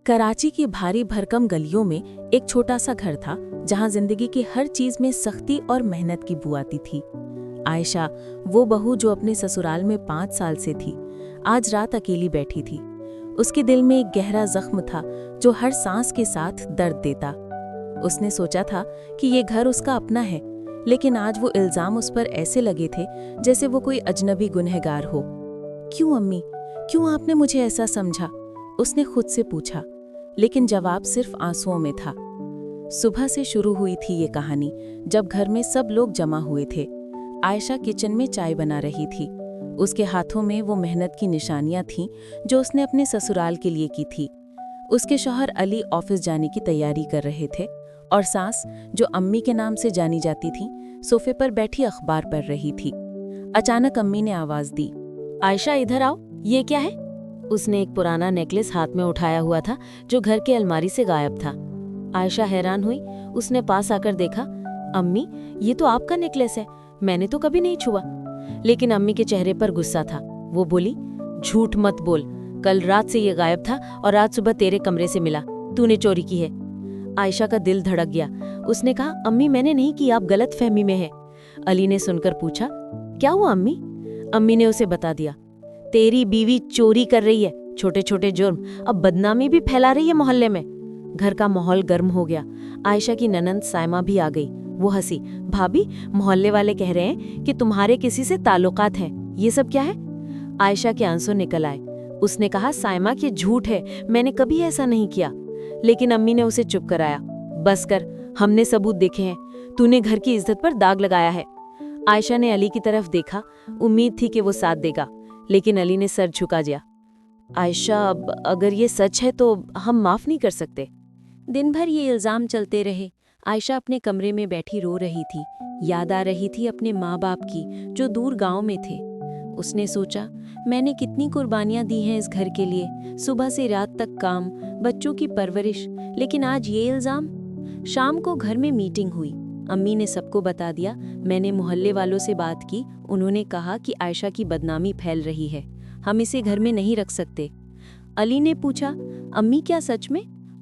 कराची की भारी भरकम गलियों में एक छोटा सा घर था जहां जिंदगी की हर चीज में सख्ती और मेहनत की बू आती थी। आयशा, वो बहू जो अपने ससुराल में 5 साल से थी, आज रात अकेली बैठी थी। उसके दिल में एक गहरा जख्म था जो हर सांस के साथ दर्द देता। उसने सोचा था कि ये घर उसका अपना है, लेकिन आज वो इल्जाम उस पर ऐसे लगे थे जैसे वो कोई अजनबी गुनहगार हो। क्यों अम्मी, क्यों आपने मुझे ऐसा समझा? उसने खुद से पूछा, लेकिन जवाब सिर्फ आंसुओं में था। सुबह से शुरू हुई थी ये कहानी, जब घर में सब लोग जमा हुए थे। आयशा किचन में चाय बना रही थी। उसके हाथों में वो मेहनत की निशानियां थीं जो उसने अपने ससुराल के लिए की थी। उसके शौहर अली ऑफिस जाने की तैयारी कर रहे थे और सास, जो अम्मी के नाम से जानी जाती थी, सोफे पर बैठी अखबार पढ़ रही थी। अचानक अम्मी ने आवाज दी, आयशा इधर आओ, ये क्या है? उसने एक पुराना नेकलेस हाथ में उठाया हुआ था जो घर की अलमारी से गायब था। आयशा हैरान हुई। उसने पास आकर देखा, अम्मी, ये तो आपका नेकलेस है, मैंने तो कभी नहीं छुआ। लेकिन अम्मी के चेहरे पर गुस्सा था। वो बोली, झूठ मत बोल, कल रात से ये गायब था और आज सुबह तेरे कमरे से मिला, तूने चोरी की है। आयशा का दिल धड़क गया। उसने कहा, अम्मी मैंने नहीं की, आप गलत फहमी में है। अली ने सुनकर पूछा, क्या हुआ अम्मी? अम्मी ने उसे बता दिया, तेरी बीवी चोरी कर रही है, छोटे छोटे जुर्म, अब बदनामी भी फैला रही है मोहल्ले में। घर का माहौल गर्म हो गया। आयशा की ननंद साइमा भी आ गई। वो हंसी, भाभी, मोहल्ले वाले कह रहे हैं कि तुम्हारे किसी से ताल्लुकात हैं, ये सब क्या है? आयशा के आंसू निकल आए। उसने कहा, साइमा, ये झूठ है, मैंने कभी ऐसा नहीं किया। लेकिन अम्मी ने उसे चुप कराया। बस कर, हमने सबूत देखे हैं, तूने घर की इज्जत पर दाग लगाया है। आयशा ने अली की तरफ देखा। उम्मीद थी कि वो साथ देगा, लेकिन अली ने सर झुका दिया। आयशा, अगर ये सच है तो हम माफ नहीं कर सकते। दिन भर ये इल्जाम चलते रहे। आयशा अपने कमरे में बैठी रो रही थी। याद आ रही थी अपने माँ बाप की, जो दूर गांव में थे। उसने सोचा, मैंने कितनी कुर्बानियां दी हैं इस घर के लिए, सुबह से रात तक काम, बच्चों की परवरिश, लेकिन आज ये इल्जाम। शाम को घर में मीटिंग हुई। अम्मी ने सबको बता दिया। मैंने मोहल्ले वालों से बात की। उन्होंने कहा कि आयशा की बदनामी फैल रही है, हम इसे घर में नहीं रख सकते। अली ने पूछा, अम्मी क्या सच में?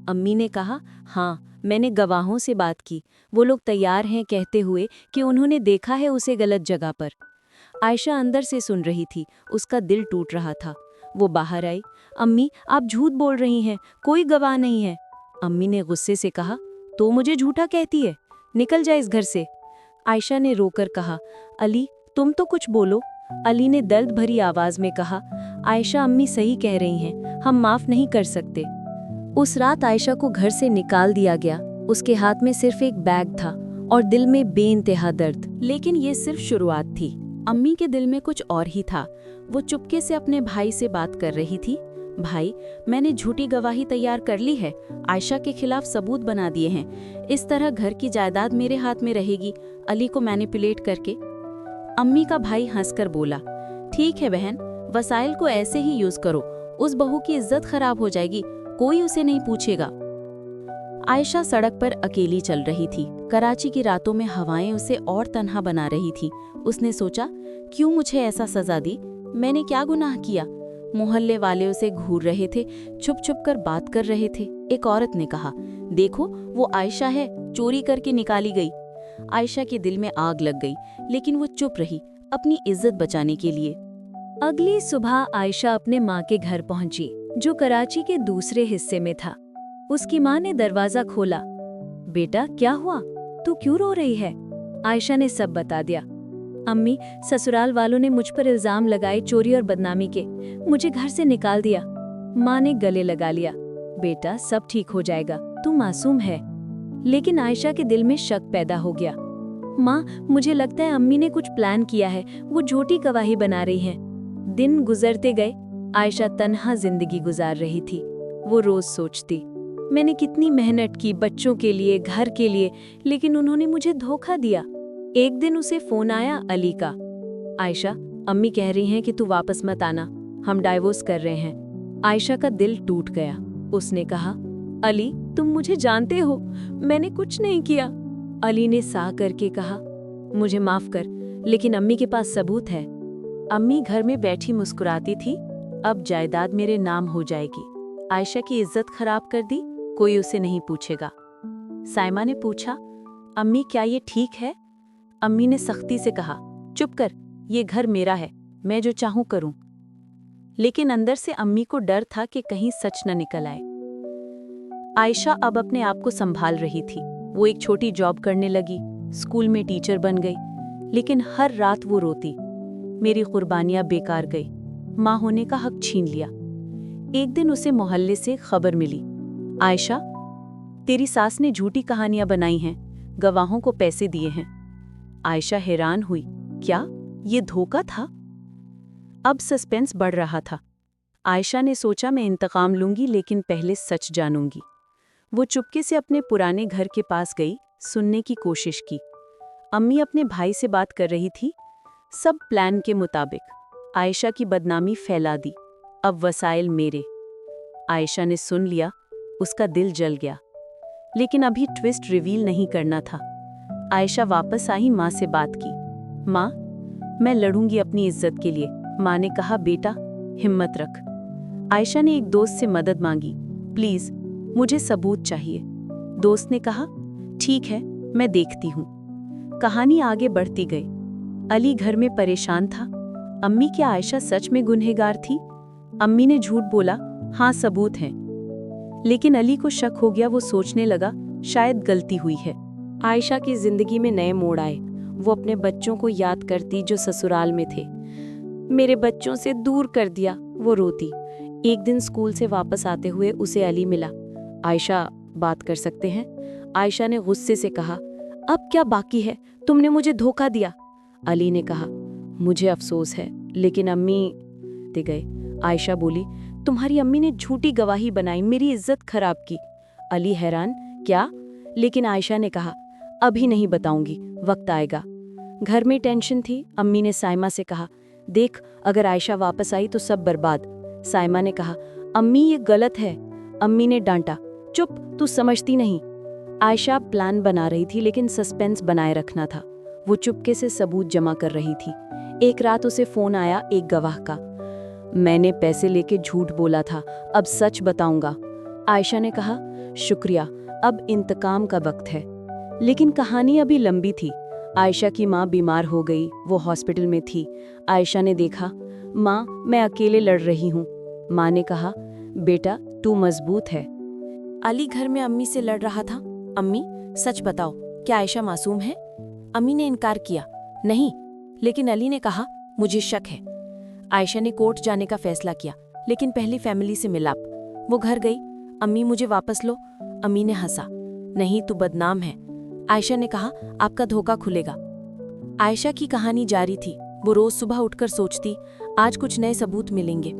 अम्मी ने कहा, हाँ, मैंने गवाहों से बात की, वो लोग तैयार हैं कहते हुए कि उन्होंने देखा है उसे गलत जगह पर। आयशा अंदर से सुन रही थी, उसका दिल टूट रहा था। वो बाहर आई। अम्मी, आप झूठ बोल रही हैं, कोई गवाह नहीं है। अम्मी ने गुस्से से कहा, तो मुझे झूठा कहती है, निकल जा इस घर से। आयशा ने रोकर कहा, अली, तुम तो कुछ बोलो। अली ने दर्द भरी आवाज में कहा, आयशा, अम्मी सही कह रही हैं, हम माफ नहीं कर सकते। उस रात आयशा को घर से निकाल दिया गया। उसके हाथ में सिर्फ एक बैग था और दिल में बेइंतहा दर्द। लेकिन ये सिर्फ शुरुआत थी। अम्मी के दिल में कुछ और ही था। वो चुपके से अपने भाई से बात कर रही थी। भाई, मैंने झूठी गवाही तैयार कर ली है, आयशा के खिलाफ सबूत बना दिए हैं। इस तरह घर की जायदाद मेरे हाथ में रहेगी, अली को मैनिपुलेट करके। अम्मी का भाई हंसकर बोला, ठीक है बहन, वसाइल को ऐसे ही यूज करो, उस बहू की इज्जत खराब हो जाएगी, कोई उसे नहीं पूछेगा। आयशा सड़क पर अकेली चल रही थी। कराची की रातों में हवाएं उसे और तन्हा बना रही थी। उसने सोचा, क्यों मुझे ऐसा सजा दी? मैंने क्या गुनाह किया? मोहल्ले वाले उसे घूर रहे थे, छुप छुप कर बात कर रहे थे। एक औरत ने कहा, देखो, वो आयशा है, चोरी करके निकाली गई। आयशा के दिल में आग लग गई, लेकिन वो चुप रही, अपनी इज्जत बचाने के लिए। अगली सुबह आयशा अपने माँ के घर पहुंची, जो कराची के दूसरे हिस्से में था। उसकी माँ ने दरवाजा खोला। बेटा, क्या हुआ? तू क्यों रो रही है? आयशा ने सब बता दिया। अम्मी, ससुराल वालों ने मुझ पर इल्जाम लगाए चोरी और बदनामी के, मुझे घर से निकाल दिया। माँ ने गले लगा लिया। बेटा, सब ठीक हो जाएगा, तू मासूम है। लेकिन आयशा के दिल में शक पैदा हो गया। माँ, मुझे लगता है अम्मी ने कुछ प्लान किया है, वो झूठी गवाही बना रही हैं। दिन गुजरते गए। आयशा तन्हा जिंदगी गुजार रही थी। वो रोज सोचती, मैंने कितनी मेहनत की बच्चों के लिए, घर के लिए, लेकिन उन्होंने मुझे धोखा दिया। एक दिन उसे फोन आया अली का। आयशा, अम्मी कह रही हैं कि तू वापस मत आना, हम डाइवोर्स कर रहे हैं। आयशा का दिल टूट गया। उसने कहा, अली, तुम मुझे जानते हो, मैंने कुछ नहीं किया। अली ने साह करके कहा, मुझे माफ कर, लेकिन अम्मी के पास सबूत है। अम्मी घर में बैठी मुस्कुराती थी, अब जायदाद मेरे नाम हो जाएगी। आयशा की इज्जत खराब कर दी, कोई उसे नहीं पूछेगा। साइमा ने पूछा, अम्मी क्या ये ठीक है? अम्मी ने सख्ती से कहा, चुप कर, ये घर मेरा है, मैं जो चाहूं करूं। लेकिन अंदर से अम्मी को डर था कि कहीं सच न निकल आए। आयशा अब अपने आप को संभाल रही थी। वो एक छोटी जॉब करने लगी, स्कूल में टीचर बन गई, लेकिन हर रात वो रोती, मेरी कुर्बानियां बेकार गई, माँ होने का हक छीन लिया। एक दिन उसे मोहल्ले से खबर मिली, आयशा, तेरी सास ने झूठी कहानियां बनाई हैं, गवाहों को पैसे दिए हैं। आयशा हैरान हुई, क्या ये धोखा था? अब सस्पेंस बढ़ रहा था। आयशा ने सोचा, मैं इंतकाम लूंगी, लेकिन पहले सच जानूंगी। वो चुपके से अपने पुराने घर के पास गई, सुनने की कोशिश की। अम्मी अपने भाई से बात कर रही थी, सब प्लान के मुताबिक। आयशा की बदनामी फैला दी, अब वसाइल मेरे। आयशा ने सुन लिया, उसका दिल जल गया। लेकिन अभी ट्विस्ट रिवील नहीं करना था। आयशा वापस आई, माँ से बात की। माँ, मैं लड़ूंगी अपनी इज्जत के लिए। माँ ने कहा, बेटा हिम्मत रख। आयशा ने एक दोस्त से मदद मांगी, प्लीज मुझे सबूत चाहिए। दोस्त ने कहा, ठीक है, मैं देखती हूँ। कहानी आगे बढ़ती गई। अली घर में परेशान था, अम्मी क्या आयशा सच में गुनहगार थी? अम्मी ने झूठ बोला, हाँ सबूत हैं। लेकिन अली को शक हो गया, वो सोचने लगा शायद गलती हुई है। आयशा की जिंदगी में नए मोड़ आए। वो अपने बच्चों को याद करती जो ससुराल में थे। मेरे बच्चों से दूर कर दिया, वो रोती। एक दिन स्कूल से वापस आते हुए उसे अली मिला। आयशा, बात कर सकते हैं? आयशा ने गुस्से से कहा, अब क्या बाकी है, तुमने मुझे धोखा दिया। अली ने कहा, मुझे अफसोस है, लेकिन अम्मी ते गए। आयशा बोली, तुम्हारी अम्मी ने झूठी गवाही बनाई, मेरी इज्जत खराब की। अली हैरान, क्या? लेकिन आयशा ने कहा, अभी नहीं बताऊंगी, वक्त आएगा। घर में टेंशन थी। अम्मी ने साइमा से कहा, देख अगर आयशा वापस आई तो सब बर्बाद। साइमा ने कहा, अम्मी ये गलत है। अम्मी ने डांटा, चुप, तू समझती नहीं। आयशा प्लान बना रही थी, लेकिन सस्पेंस बनाए रखना था। वो चुपके से सबूत जमा कर रही थी। एक रात उसे फोन आया एक गवाह का, मैंने पैसे लेके झूठ बोला था, अब सच बताऊंगा। आयशा ने कहा, शुक्रिया, अब इंतकाम का वक्त है। लेकिन कहानी अभी लंबी थी। आयशा की माँ बीमार हो गई, वो हॉस्पिटल में थी। आयशा ने देखा, माँ मैं अकेले लड़ रही हूँ। माँ ने कहा, बेटा तू मजबूत है। अली घर में अम्मी से लड़ रहा था, अम्मी सच बताओ, क्या आयशा मासूम है? अम्मी ने इनकार किया, नहीं। लेकिन अली ने कहा, मुझे शक है। आयशा ने कोर्ट जाने का फैसला किया, लेकिन पहली फैमिली से मिलाप। वो घर गई, अम्मी मुझे वापस लो। अम्मी ने हंसा, नहीं तू बदनाम है। आयशा ने कहा, आपका धोखा खुलेगा। आयशा की कहानी जारी थी। वो रोज सुबह उठकर सोचती, आज कुछ नए सबूत मिलेंगे।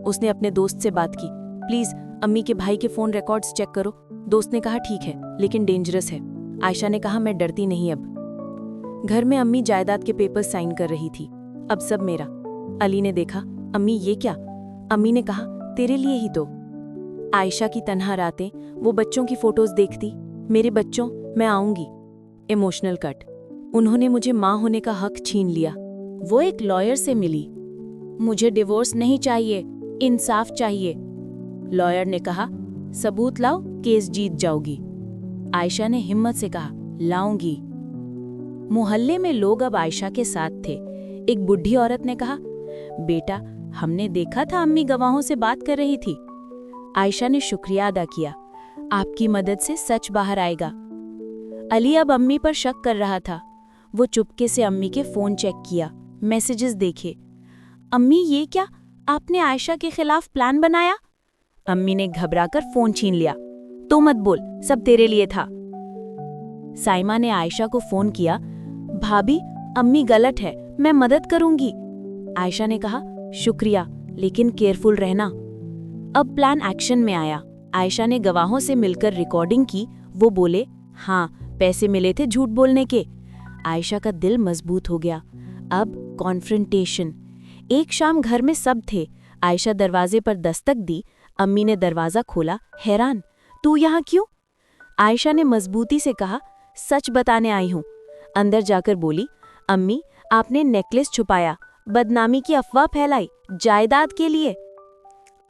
उसने अपने दोस्त से बात की, प्लीज अम्मी के भाई के फोन रिकॉर्ड्स चेक करो। दोस्त ने कहा, ठीक है, लेकिन डेंजरस है। आयशा ने कहा, मैं डरती नहीं अब। घर में अम्मी जायदाद के पेपर्स साइन कर रही थी, अब सब मेरा। अली ने देखा, अम्मी ये क्या? अम्मी ने कहा, तेरे लिए ही तो। आयशा की तन्हा रातें, वो बच्चों की फोटोज देखती, मेरे बच्चों, मैं आऊंगी। इमोशनल कट, उन्होंने मुझे माँ होने का हक छीन लिया। वो एक लॉयर से मिली, मुझे डिवोर्स नहीं चाहिए, इंसाफ चाहिए। लॉयर ने कहा, सबूत लाओ, केस जीत जाओगी। आयशा ने हिम्मत से कहा, लाऊंगी। मोहल्ले में लोग अब आयशा के साथ थे। एक बुढ़ी औरत ने कहा, बेटा हमने देखा था अम्मी गवाहों से बात कर रही थी। आयशा ने शुक्रिया अदा किया, आपकी मदद से सच बाहर आएगा। अली अब अम्मी पर शक कर रहा था। वो चुपके से अम्मी के फोन चेक किया, मैसेजेस देखे। अम्मी ये क्या, आपने आयशा के खिलाफ प्लान बनाया? अम्मी ने घबराकर फोन छीन लिया, तो मत बोल, सब तेरे लिए था। साइमा ने आयशा को फोन किया, भाभी अम्मी गलत है, मैं मदद करूंगी। आयशा ने कहा, शुक्रिया, लेकिन केयरफुल रहना। अब प्लान एक्शन में आया। आयशा ने गवाहों से मिलकर रिकॉर्डिंग की। वो बोले, हाँ पैसे मिले थे झूठ बोलने के। आयशा का दिल मजबूत हो गया। अब कॉन्फ्रंटेशन। एक शाम घर में सब थे। आयशा दरवाजे पर दस्तक दी। अम्मी ने दरवाजा खोला, हैरान, तू यहाँ क्यों? आयशा ने मजबूती से कहा, सच बताने आई हूँ। अंदर जाकर बोली, अम्मी आपने नेकलेस छुपाया, बदनामी की अफवाह फैलाई, जायदाद के लिए।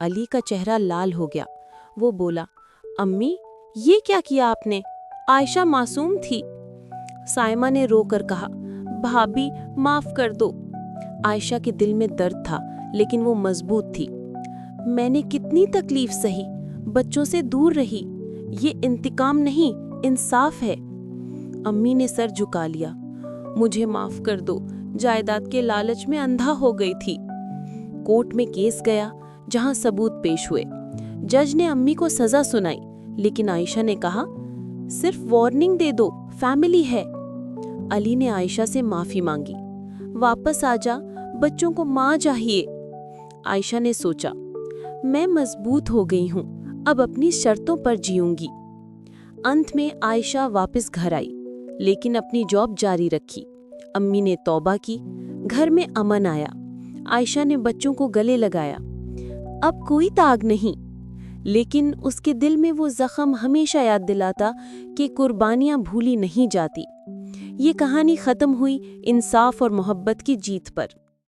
अली का चेहरा लाल हो गया। वो बोला, अम्मी ये क्या किया आपने? आयशा मासूम थी। साइमा ने रोकर कहा, भाभी माफ कर दो। आयशा के दिल में दर्द था, लेकिन वो मजबूत थी। मैंने कितनी तकलीफ सही, बच्चों से दूर रही। ये इंतकाम नहीं, इंसाफ है। अम्मी ने सर झुका लिया। मुझे माफ कर दो, जायदाद के लालच में अंधा हो गई थी। कोर्ट में केस गया, जहां सबूत पेश हुए। जज ने अम्मी को सजा सुनाई, लेकिन आयशा ने कहा, सिर्फ वार्निंग दे दो, फैमिली है। अली ने आयशा से माफी मांगी। वापस आ जा, बच्चों को माँ चाहिए। आयशा ने सोचा, मैं मजबूत हो गई हूँ, अब अपनी शर्तों पर जीऊंगी। अंत में आयशा वापस घर आई, लेकिन अपनी जॉब जारी रखी। अम्मी ने तौबा की, घर में अमन आया। आयशा ने बच्चों को गले लगाया। अब कोई ताग नहीं, लेकिन उसके दिल में वो जख्म हमेशा याद दिलाता कि कुर्बानियां भूली नहीं जाती। ये कहानी खत्म हुई इंसाफ और मोहब्बत की जीत पर।